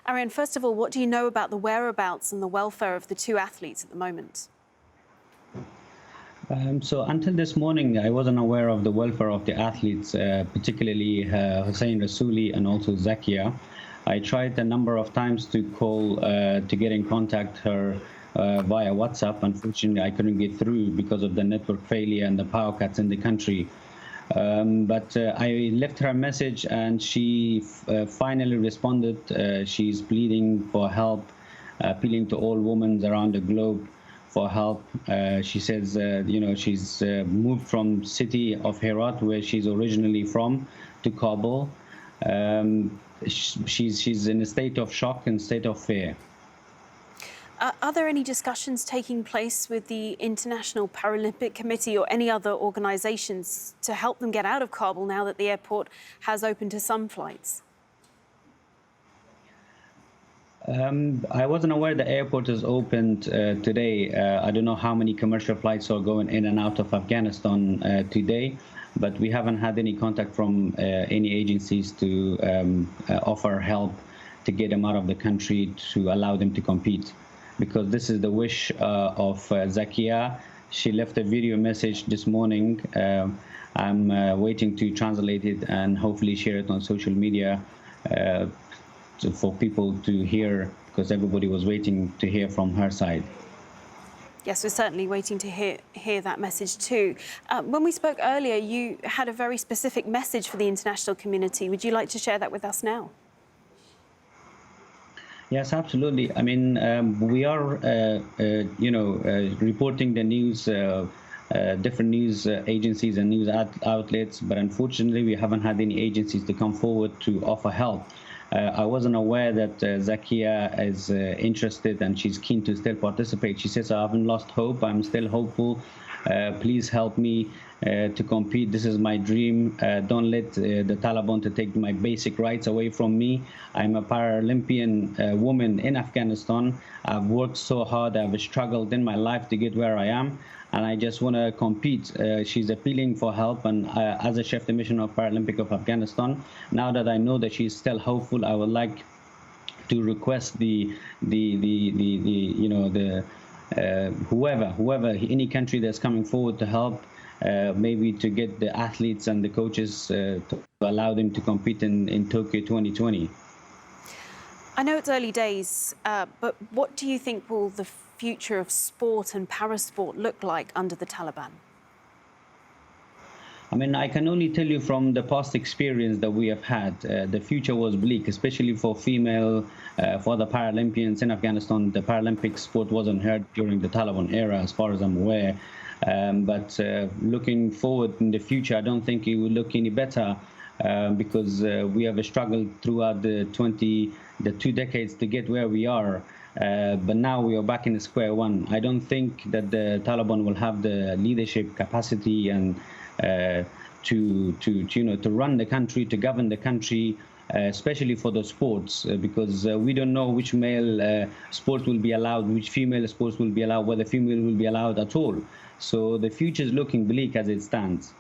Arian, first of all, what do you know about the whereabouts and the welfare of the two athletes at the moment? So until this morning, I wasn't aware of the welfare of the athletes, particularly Hussein Rasuli and also Zakia. I tried a number of times to call to get in contact her via WhatsApp. Unfortunately, I couldn't get through because of the network failure and the power cuts in the country. But I left her a message and she finally responded. She's pleading for help, appealing to all women around the globe for help. She says, she's moved from city of Herat, where she's originally from, to Kabul. She's in a state of shock and state of fear. Are there any discussions taking place with the International Paralympic Committee or any other organisations to help them get out of Kabul now that the airport has opened to some flights? I wasn't aware the airport is opened today. I don't know how many commercial flights are going in and out of Afghanistan today, but we haven't had any contact from any agencies to offer help to get them out of the country, to allow them to compete. Because this is the wish of Zakia. She left a video message this morning. I'm waiting to translate it and hopefully share it on social media for people to hear, because everybody was waiting to hear from her side. Yes, we're certainly waiting to hear that message too. When we spoke earlier, you had a very specific message for the international community. Would you like to share that with us now? Yes, absolutely. I mean, we are, reporting the news, different news agencies and news outlets, but unfortunately, we haven't had any agencies to come forward to offer help. I wasn't aware that Zakia is interested and she's keen to still participate. She says, I haven't lost hope. I'm still hopeful. Please help me to compete. This is my dream. Don't let the Taliban to take my basic rights away from me. I'm a Paralympian woman in Afghanistan. I've worked so hard. I've struggled in my life to get where I am, and I just want to compete. She's appealing for help, and as a chef de mission of Paralympic of Afghanistan, now that I know that she's still hopeful, I would like to request whoever, any country that's coming forward to help, maybe to get the athletes and the coaches to allow them to compete in Tokyo 2020. I know it's early days, but what do you think will the future of sport and parasport look like under the Taliban? I mean, I can only tell you from the past experience that we have had, the future was bleak, especially for female, for the Paralympians in Afghanistan. The Paralympic sport wasn't heard during the Taliban era, as far as I'm aware. But looking forward in the future, I don't think it will look any better because we have struggled throughout the 2 decades to get where we are. But now we are back in square one. I don't think that the Taliban will have the leadership capacity and to run the country, to govern the country, especially for the sports, because we don't know which male sports will be allowed, which female sports will be allowed, whether female will be allowed at all. So the future is looking bleak as it stands.